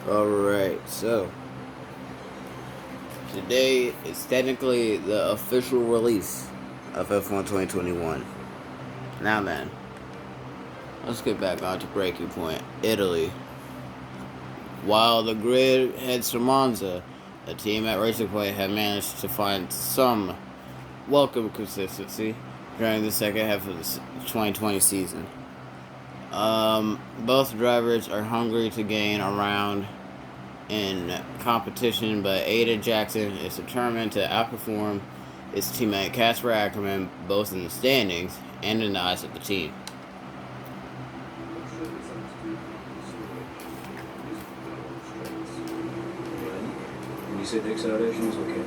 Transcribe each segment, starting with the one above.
Alright, so today is technically the official release of F1 2021. Now then, let's get back on to breaking point. Italy. While the grid heads to Monza, the team at Racing Point have managed to find some welcome consistency during the second half of the 2020 season. Both drivers are hungry to gain around in competition, but Aiden Jackson is determined to outperform his teammate Casper Ackerman both in the standings and in the eyes of the team. You said the acceleration was okay.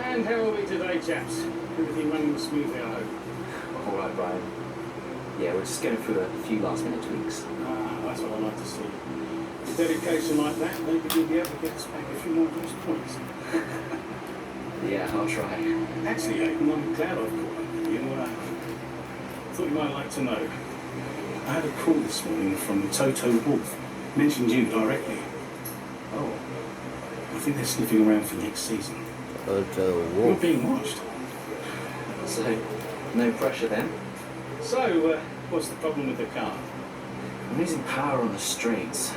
And how are we today, chaps? Everything running smoothly, I hope. All right, Brian. Yeah, we're just going through a few last-minute tweaks. That's what I like to see. With dedication like that, maybe you'll be able to get us back a few more of those points. Yeah, I'll try. Actually, Aiden, I'm glad I've caught up with you. Thought you might like to know. I had a call this morning from Toto Wolff. Mentioned you directly. Oh, I think they're sniffing around for next season. Toto You're Wolff. being watched. So, no pressure then? So, what's the problem with the car? I'm losing power on the straights.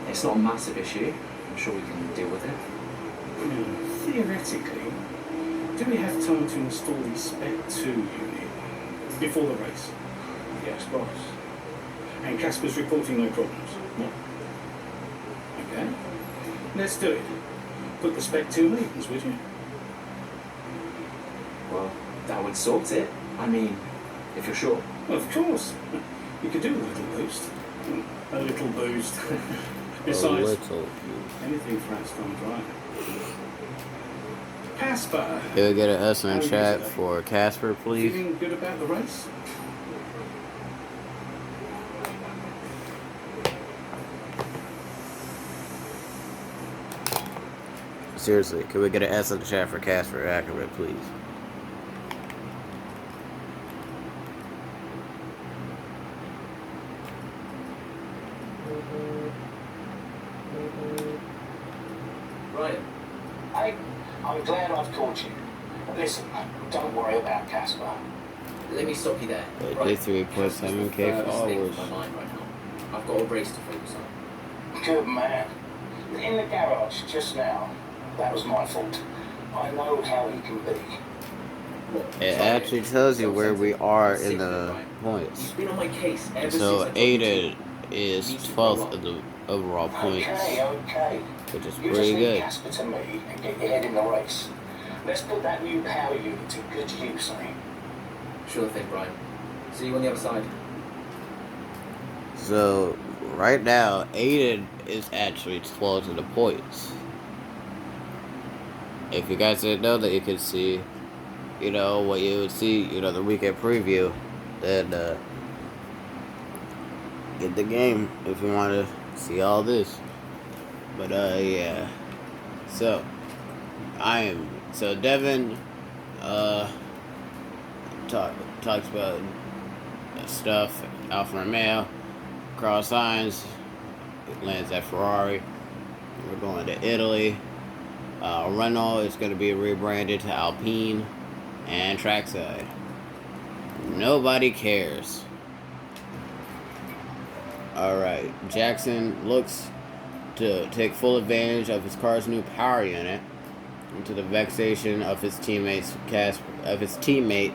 It's not a massive issue. I'm sure we can deal with it. Theoretically, do we have time to install the Spec 2 unit before the race? Yes, boss. And Casper's reporting no problems? No. Okay. Let's do it. Put the Spec 2 labels, would you? Well, that would sort it. I mean, if you're sure. Well, of course. You could do with a little boost. A little boost. Besides, anything for Aston Drive. Casper. Can we get an S in chat for Casper, please? Feeling good about the race? Seriously, can we get an S in the chat for Casper Ackerman, please? Ryan. I'm glad I've caught you. Listen, don't worry about Casper. Let me stop you there. Right. 3.7k followers. My mind right now. I've got a race to focus on. Good man. In the garage just now. That was my fault. I know how he can be. It actually tells you where we are in the points. He's been on my case ever So since I told you Aiden is 12th in the overall points, Okay. which is You just pretty leave good. Casper to me and get your head in the race. Let's put that new power unit to good use, eh? Sure thing, Brian. See you on the other side. So right now, Aiden is actually 12th in the points. If you guys didn't know that, you could see, what you would see, the weekend preview, then get the game if you want to see all this. But yeah. So Devin talks about stuff. Alfa Romeo, Carlos Sainz lands at Ferrari. We're going to Italy. Renault is going to be rebranded to Alpine and trackside. Nobody cares. Alright, Jackson looks to take full advantage of his car's new power unit, to the vexation of his teammate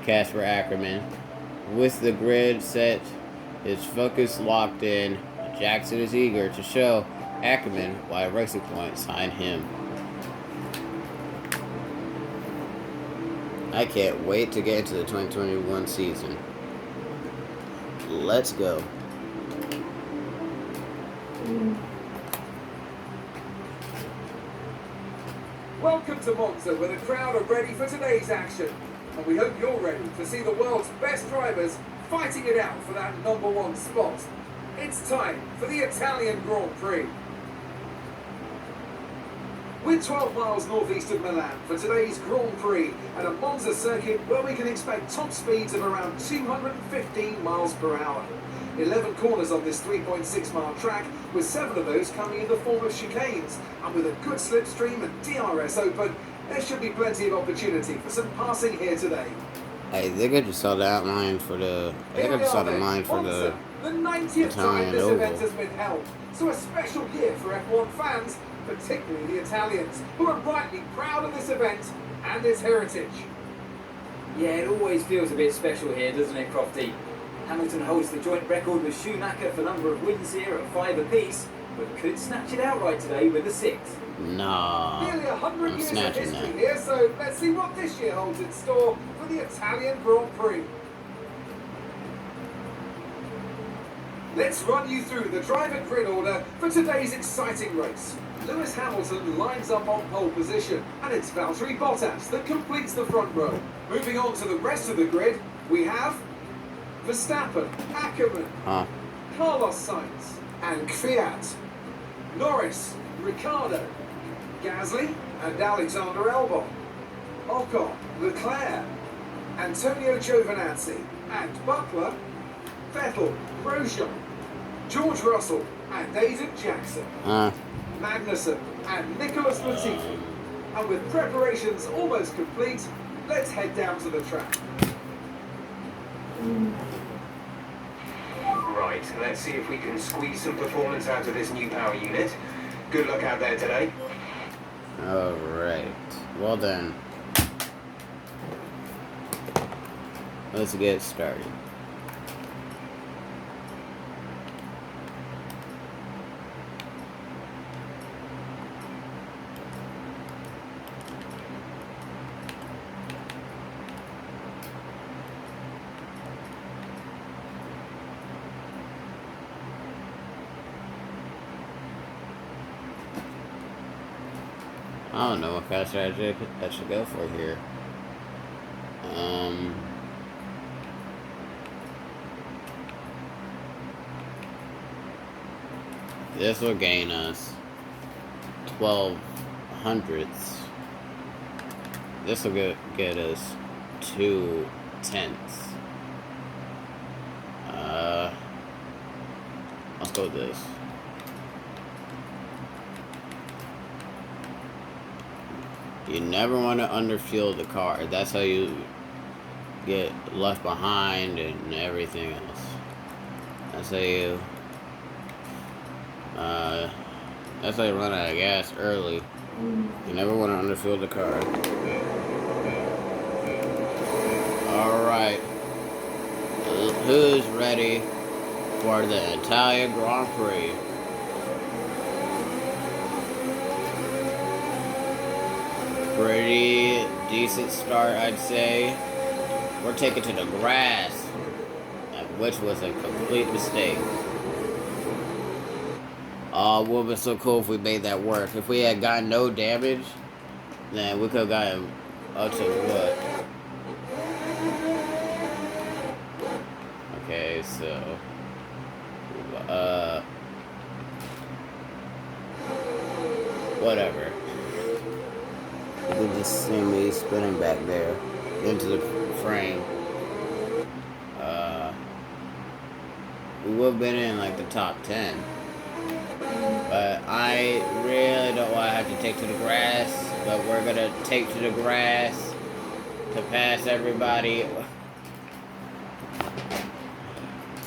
Casper Ackerman. With the grid set, his focus locked in, Jackson is eager to show Ackerman why Racing Point signed him. I can't wait to get into the 2021 season. Let's go. Welcome to Monza, where the crowd are ready for today's action. And we hope you're ready to see the world's best drivers fighting it out for that #1 spot. It's time for the Italian Grand Prix. We're 12 miles northeast of Milan for today's Grand Prix at a Monza circuit where we can expect top speeds of around 215 miles per hour. 11 corners on this 3.6-mile track, with 7 of those coming in the form of chicanes. And with a good slipstream and DRS open, there should be plenty of opportunity for some passing here today. Hey, they could just saw the outline for the. They could just saw the line for the 90th time Italian this Oval. event has been held. So a special year for F1 fans, particularly the Italians, who are rightly proud of this event and its heritage. Yeah, it always feels a bit special here, doesn't it, Crofty? Hamilton holds the joint record with Schumacher for number of wins here at 5 apiece, but could snatch it outright today with a 6. Nah. Nearly 100 I'm years of snatching history that. here, so let's see what this year holds in store for the Italian Grand Prix. Let's run you through the driver grid order for today's exciting race. Lewis Hamilton lines up on pole position, and it's Valtteri Bottas that completes the front row. Moving on to the rest of the grid, we have Verstappen, Ackermann, Huh? Carlos Sainz, and Kvyat. Norris, Ricciardo, Gasly, and Alexander Albon. Ocon, Leclerc, Antonio Giovinazzi, and Butler, Vettel, Grosjean, George Russell, and Aiden Jackson. Magnussen and Nicholas Latifi. And with preparations almost complete, let's head down to the track. Right, let's see if we can squeeze some performance out of this new power unit. Good luck out there today. Alright. Well then. Let's get started. I don't know what kind of strategy I should go for here. This will gain us 12 hundredths. This will get us 2 tenths. Let's go with this. You never want to underfuel the car. That's how you get left behind and everything else. That's how you run out of gas early. You never want to underfuel the car. Alright. Who's ready for the Italian Grand Prix? Pretty decent start, I'd say. We're taking to the grass, which was a complete mistake. Oh, it would have been so cool if we made that work. If we had gotten no damage, then we could have gotten up to what? Okay, so whatever. You can just see me spinning back there into the frame. We would have been in like the top 10. But I really don't want to have to take to the grass. But we're going to take to the grass to pass everybody.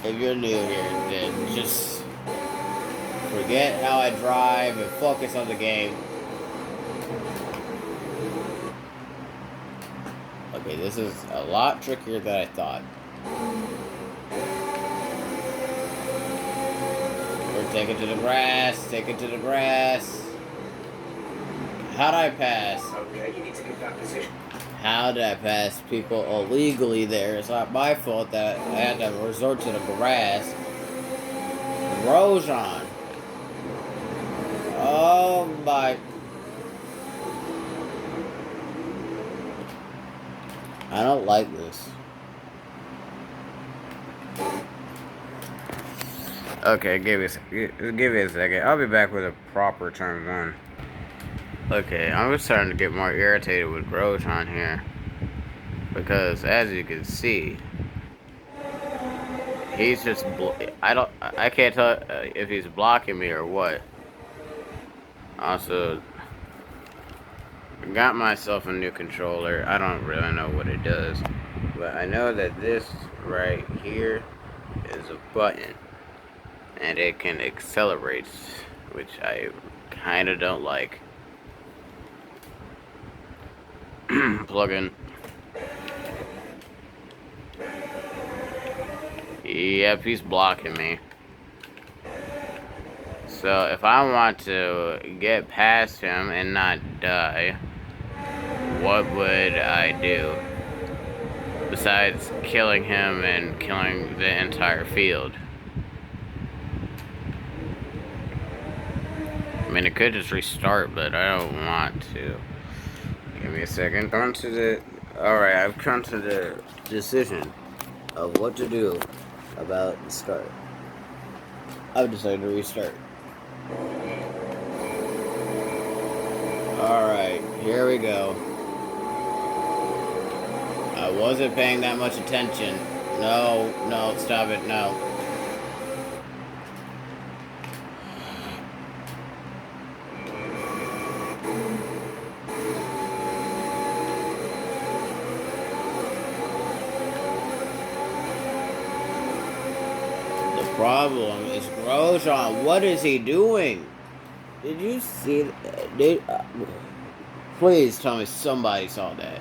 If you're new here, then just forget how I drive and focus on the game. Okay, this is a lot trickier than I thought. We're taking to the grass, take it to the grass. How'd I pass? Okay, you need to give that position. How did I pass people illegally there? It's not my fault that I had to resort to the grass. Grosjean. Oh my. I don't like this. Okay, give me a second. I'll be back with a proper turn on. Okay, I'm just starting to get more irritated with Grosjean here. Because, as you can see, He's just I can't tell if he's blocking me or what. Also, got myself a new controller. I don't really know what it does, but I know that this right here is a button, and it can accelerate, which I kind of don't like. Plug in. Yep, he's blocking me. So if I want to get past him and not die, what would I do? Besides killing him and killing the entire field. I mean, it could just restart, but I don't want to. Give me a second. Alright, I've come to the decision of what to do about the start. I've decided to restart. Alright, here we go. I wasn't paying that much attention. No, stop it, no. The problem is Grosjean. What is he doing? Did you see that? Please tell me somebody saw that.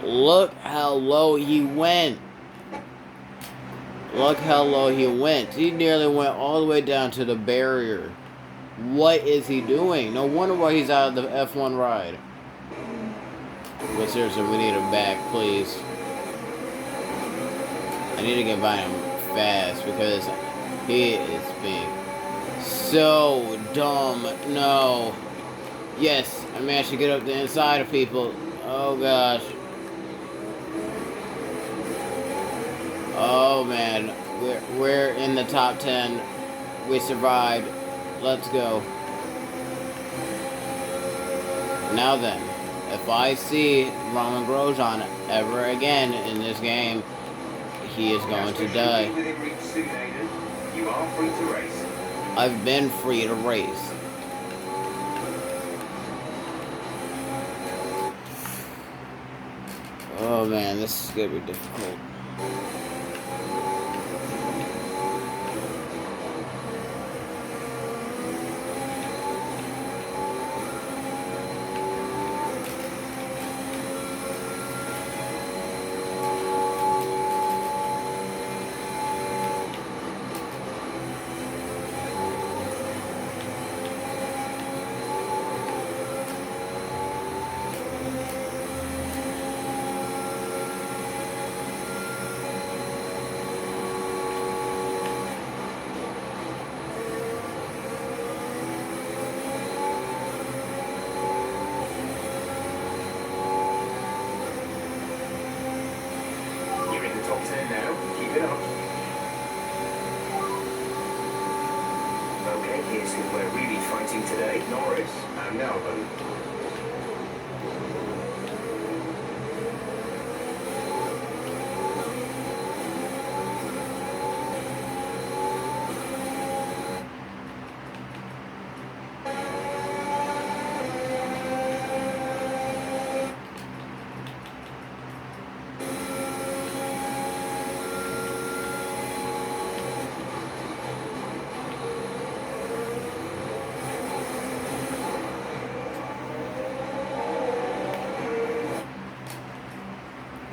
Look how low he went. Look how low he went. He nearly went all the way down to the barrier. What is he doing? No wonder why he's out of the F1 ride. But seriously, we need him back, please. I need to get by him fast because he is being so dumb. No. Yes, I managed to get up the inside of people. Oh gosh. Oh man, we're in the top 10. We survived. Let's go. Now then, if I see Roman Grosjean ever again in this game, he is going to die. You are free to race. I've been free to race. Oh man, this is gonna be difficult. Today, Norris and Melbourne.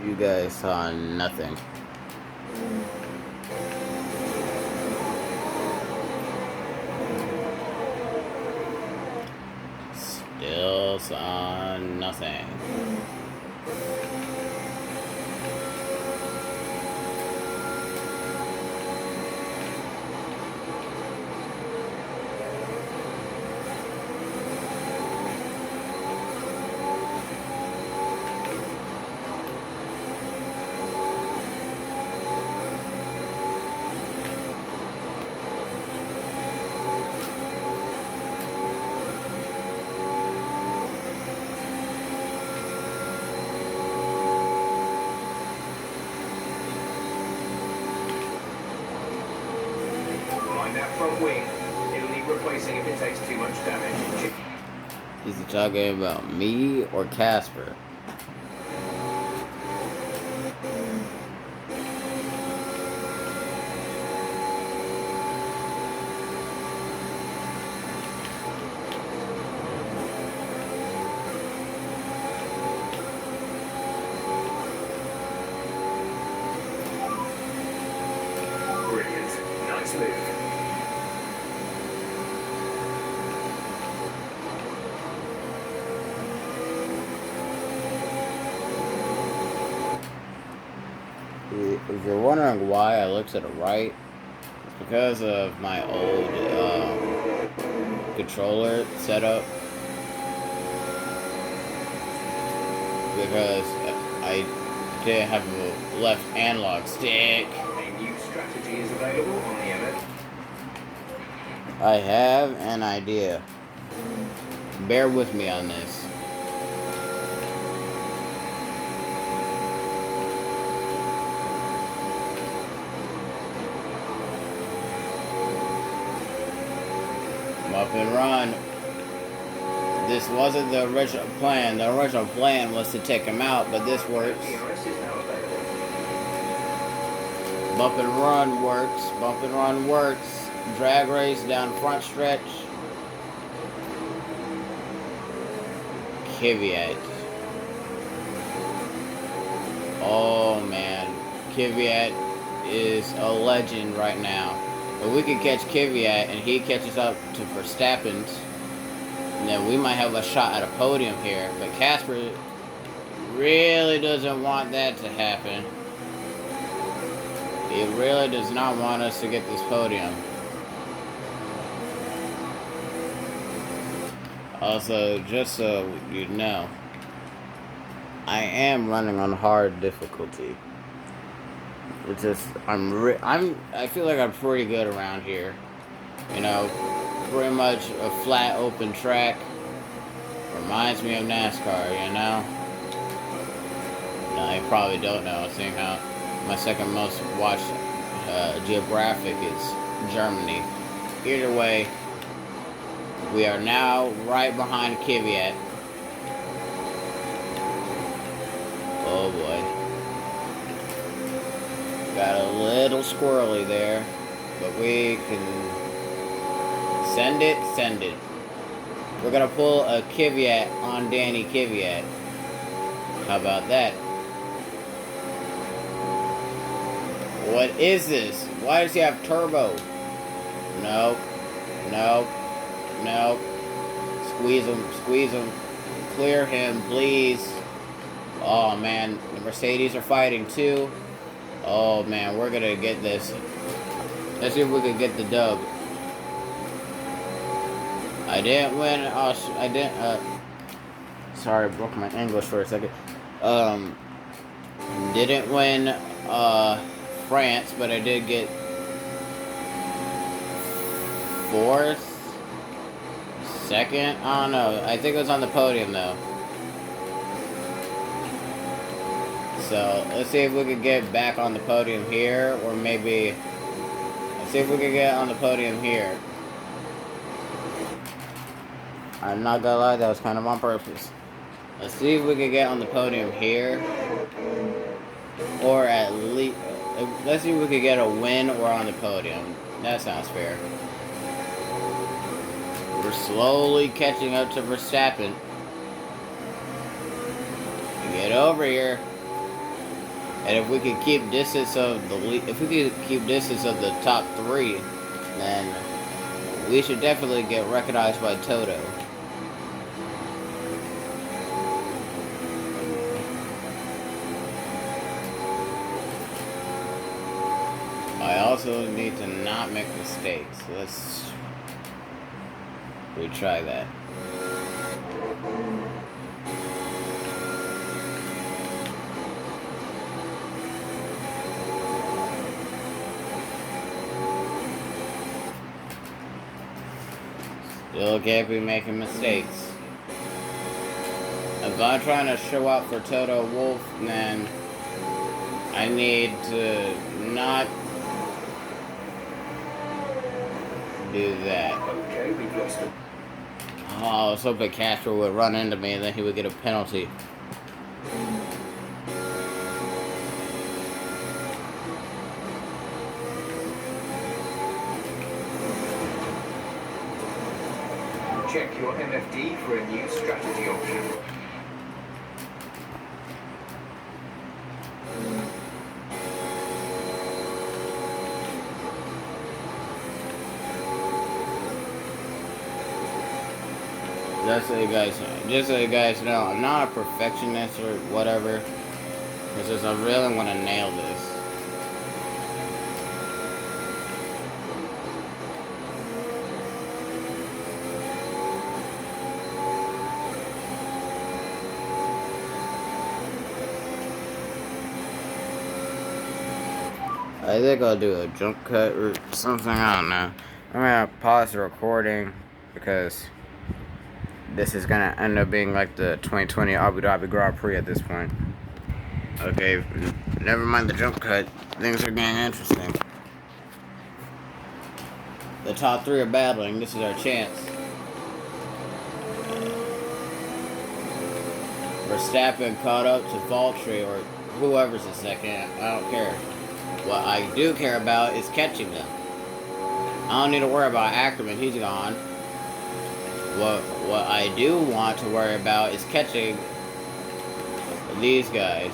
You guys saw nothing. Still saw nothing. that front wing. It'll need replacing if it takes too much damage. Is he talking about me or Casper? Brilliant. Nice move. If you're wondering why I look to the right, it's because of my old controller setup. Because I didn't have a left analog stick. A new strategy is available on the MF. I have an idea. Bear with me on this. Up and run. This wasn't the original plan. The original plan was to take him out, but this works. DRS is now available. Bump and run works. Bump and run works. Drag race down front stretch. Kvyat. Oh man, Kvyat is a legend right now. If we could catch Kvyat and he catches up to Verstappen's, then we might have a shot at a podium here. But Casper really doesn't want that to happen. He really does not want us to get this podium. Also, just so you know, I am running on hard difficulty. It's just I feel like I'm pretty good around here. You know, pretty much a flat open track. Reminds me of NASCAR, you know? No, you probably don't know, seeing how my second most watched geographic is Germany. Either way, we are now right behind Kvyat. Oh boy. Got a little squirrely there, but we can send it, send it. We're gonna pull a Kvyat on Danny Kvyat. How about that? What is this? Why does he have turbo? Nope. Nope. Nope. Squeeze him. Squeeze him. Clear him, please. Oh man, the Mercedes are fighting too. Oh man, we're gonna get this. Let's see if we can get the dub. I didn't win. I didn't. Sorry, I broke my English for a second. Didn't win France, but I did get 4th, 2nd. I don't know. I think it was on the podium though. So let's see if we could get back on the podium here, or maybe let's see if we could get on the podium here. I'm not gonna lie, that was kind of on purpose. Let's see if we could get on the podium here, or at least let's see if we could get a win or on the podium. That sounds fair. We're slowly catching up to Verstappen. Get over here. And if we could keep distance of the top 3, then we should definitely get recognized by Toto. I also need to not make mistakes. Let's retry that. Still can't be making mistakes. If I'm trying to show up for Toto Wolff, then I need to not do that. Okay, we've lost him. Oh, I was hoping Castro would run into me and then he would get a penalty. Check your MFD for a new strategy option. Just so you guys know, I'm not a perfectionist or whatever. It's just I really want to nail this. I think I'll do a jump cut or something, I don't know. I'm gonna pause the recording because this is gonna end up being like the 2020 Abu Dhabi Grand Prix at this point. Okay, never mind the jump cut. Things are getting interesting. The top three are battling. This is our chance. Verstappen caught up to Valtteri or whoever's a second. I don't care. What I do care about is catching them. I don't need to worry about Ackerman. He's gone. What I do want to worry about is catching these guys.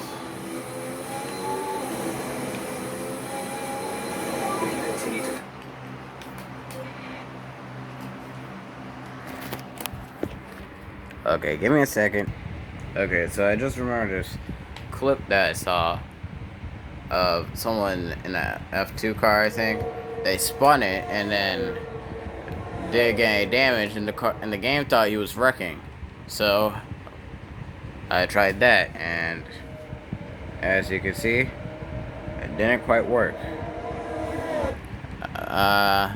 Okay, give me a second. Okay, so I just remembered this clip that I saw of someone in a F2 car, I think. They spun it and then didn't get any damage, and the car and the game thought he was wrecking. So I tried that, and as you can see, it didn't quite work. I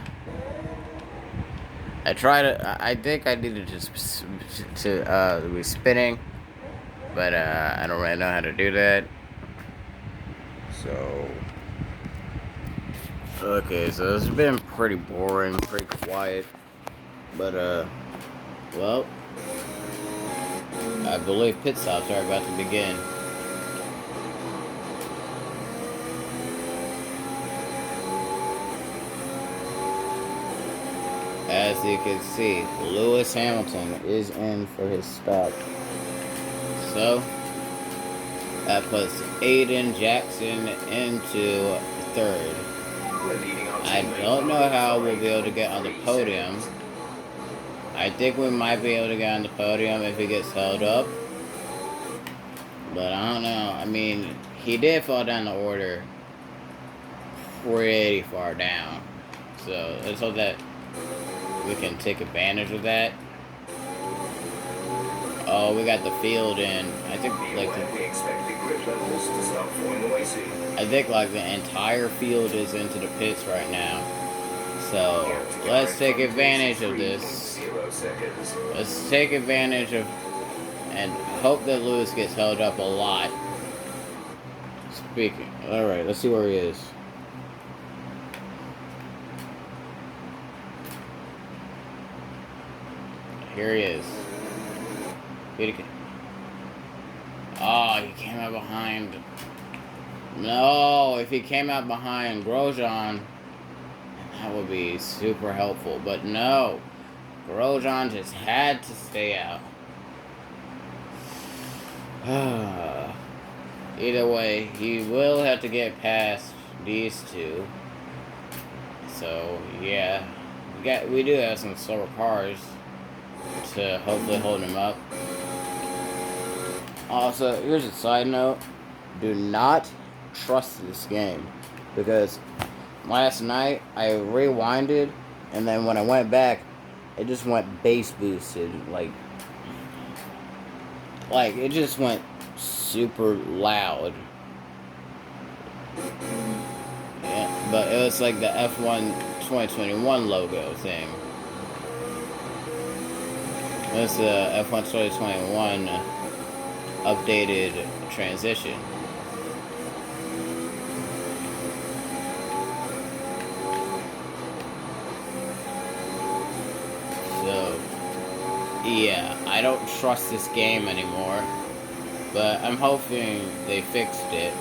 tried it. I think I needed to be spinning, but I don't really know how to do that. So okay, so it's been pretty boring, pretty quiet, but well, I believe pit stops are about to begin. As you can see, Lewis Hamilton is in for his stop. So that puts Aiden Jackson into third. I don't know how we'll be able to get on the podium. I think we might be able to get on the podium if he gets held up. But I don't know. I mean, he did fall down the order pretty far down. So let's hope that we can take advantage of that. Oh, we got the field in. I think like the entire field is into the pits right now. So let's take advantage of this. Let's take advantage of and hope that Lewis gets held up a lot. Speaking. Alright, let's see where he is. Here he is. Oh, he came out behind. No, if he came out behind Grosjean, that would be super helpful. But no, Grosjean just had to stay out. Either way, he will have to get past these two. So yeah, we do have some slower cars to hopefully hold him up. Also, here's a side note: do not trust this game, because last night I rewinded, and then when I went back, it just went bass boosted, like it just went super loud. Yeah, but it was like the F1 2021 logo thing. It's the F1 2021 updated transition. yeah, I don't trust this game anymore. But I'm hoping they fixed it.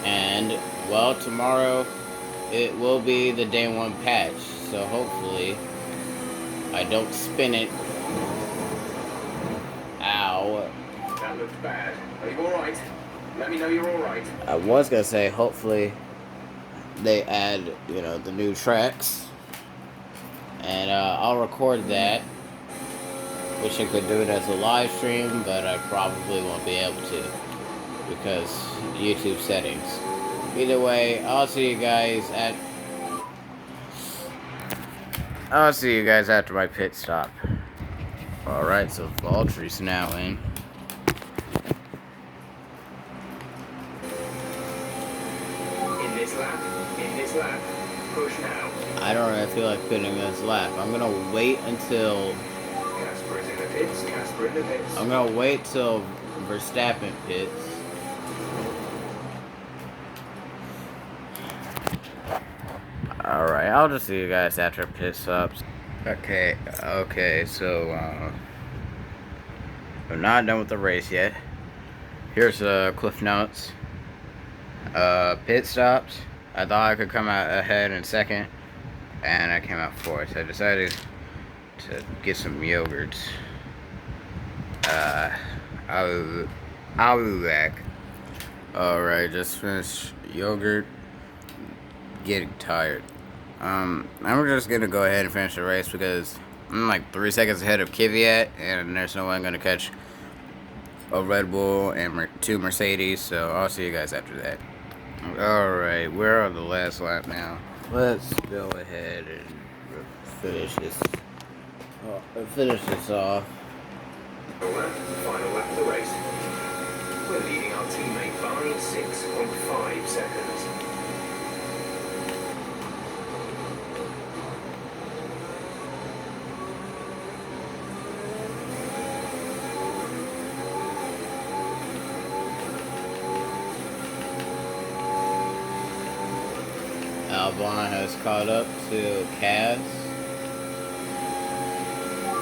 And, well, tomorrow it will be the day one patch. So hopefully I don't spin it. Ow. That looked bad. Are you alright? Let me know you're alright. I was gonna say hopefully they add, you know, the new tracks. And I'll record that. Wish I could do it as a live stream, but I probably won't be able to because YouTube settings. Either way, I'll see you guys after my pit stop. Alright, so Valtry's now in. In this lap, push now. I don't really feel like pitting this lap. I'm gonna wait until Casper is in the pits, Casper in the pits. I'm gonna wait till Verstappen pits. Alright, I'll just see you guys after pit stops. Okay, so we're not done with the race yet. Here's Cliff Notes. Pit stops. I thought I could come out ahead in second, and I came out fourth. I decided to get some yogurts. I'll be back. Alright, just finished yogurt. Getting tired. I'm just gonna go ahead and finish the race because I'm like 3 seconds ahead of Kvyat, and there's no way I'm gonna catch a Red Bull and 2 Mercedes, so I'll see you guys after that. Alright, we're on the last lap now. Let's go ahead and finish this off. Final lap of the race. We're leading our teammate by 6.5 seconds. Albon has caught up to Kaz.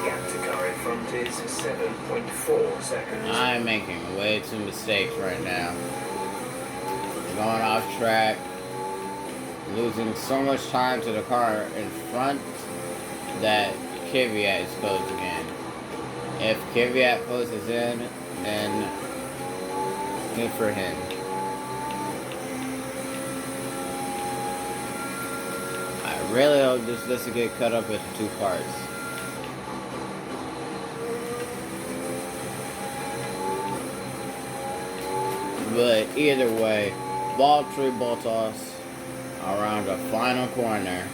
Gap to car in front is 7.4 seconds. I'm making way too mistakes right now. Going off track, losing so much time to the car in front that Kvyat is closing in. If Kvyat closes in, then good for him. I really hope this doesn't get cut up into 2 parts. But either way, Valtteri Bottas around the final corner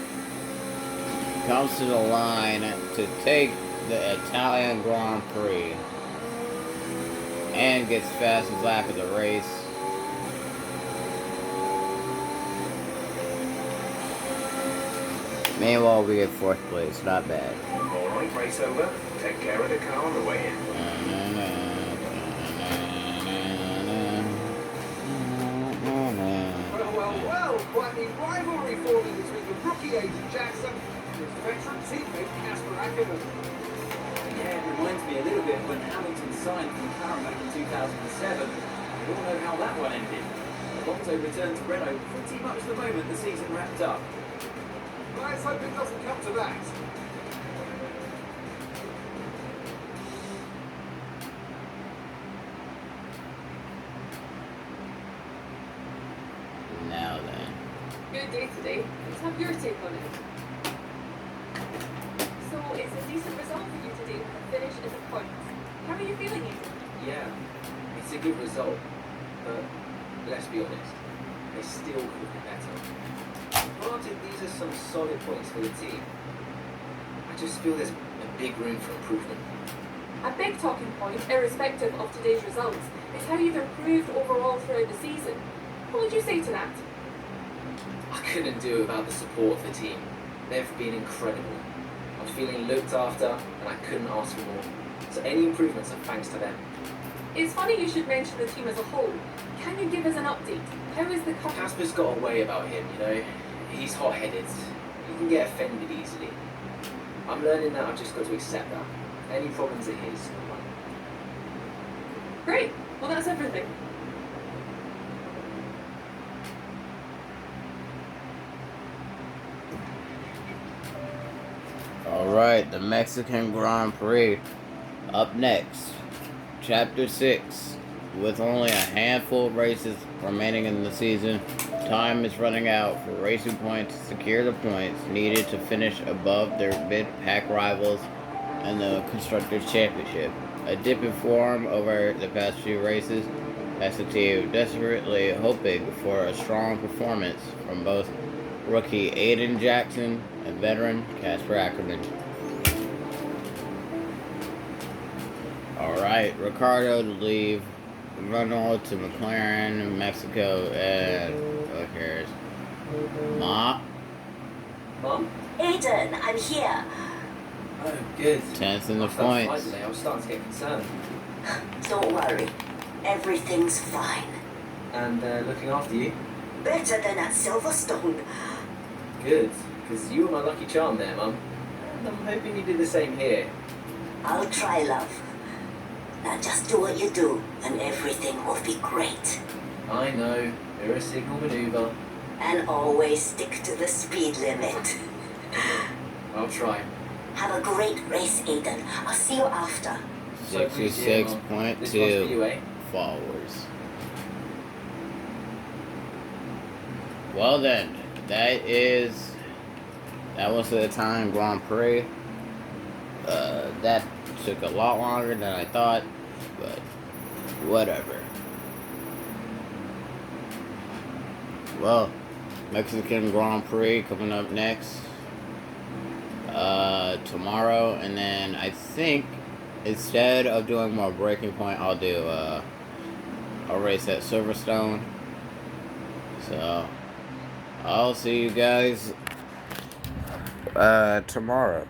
comes to the line to take the Italian Grand Prix and gets fastest lap of the race. Meanwhile, we get 4th place. Not bad. Alright, race over. Take care of the car on the way in. Well, quite the rivalry forming between the rookie Aiden Jackson and his veteran teammate Casper Ackerman. Yeah, it reminds me a little bit when Hamilton signed for McLaren back in 2007. We all know how that one ended. Alonso returned to Renault pretty much the moment the season wrapped up. Let's hope it doesn't come to that. Now then. Good day today. Let's have your take on it. So it's a decent result for you today. The finish is a point. How are you feeling, Aiden? Yeah, it's a good result, but let's be honest, they still could be better. Granted, these are some solid points for the team. I just feel there's a big room for improvement. A big talking point, irrespective of today's results, is how you've improved overall throughout the season. What would you say to that? I couldn't do without the support of the team. They've been incredible. I'm feeling looked after, and I couldn't ask for more. So any improvements are thanks to them. It's funny you should mention the team as a whole. Can you give us an update? How is the company? Casper's got a way about him, you know. He's hot-headed. He can get offended easily. I'm learning that I've just got to accept that. Any problems are his. Great. Well, that's everything. Alright, the Mexican Grand Prix. Up next, Chapter 6. With only a handful of races remaining in the season, time is running out for Racing Point to secure the points needed to finish above their mid-pack rivals in the Constructors' Championship. A dip in form over the past few races has the team desperately hoping for a strong performance from both rookie Aiden Jackson and veteran Casper Ackerman. Alright, Ricardo to leave, Renault to McLaren, Mexico, and who cares? Ma? Mum? Aiden, I'm here. Oh, good. 10th in the After that flight points. delay, I was starting to get concerned. Don't worry. Everything's fine. And looking after you? Better than at Silverstone. Good, because you were my lucky charm there, Mum. And I'm hoping you do the same here. I'll try, love. Now just do what you do, and everything will be great. I know, you're a signal maneuver. And always stick to the speed limit. I'll try. Have a great race, Aiden. I'll see you after. So pleased to hear, Mum. This one's for you, 66.2 eh? followers. Well then, that was the Italian Grand Prix. That took a lot longer than I thought, but whatever. Well, Mexican Grand Prix coming up next tomorrow, and then I think instead of doing more Breaking Point, I'll do a race at Silverstone. So I'll see you guys tomorrow.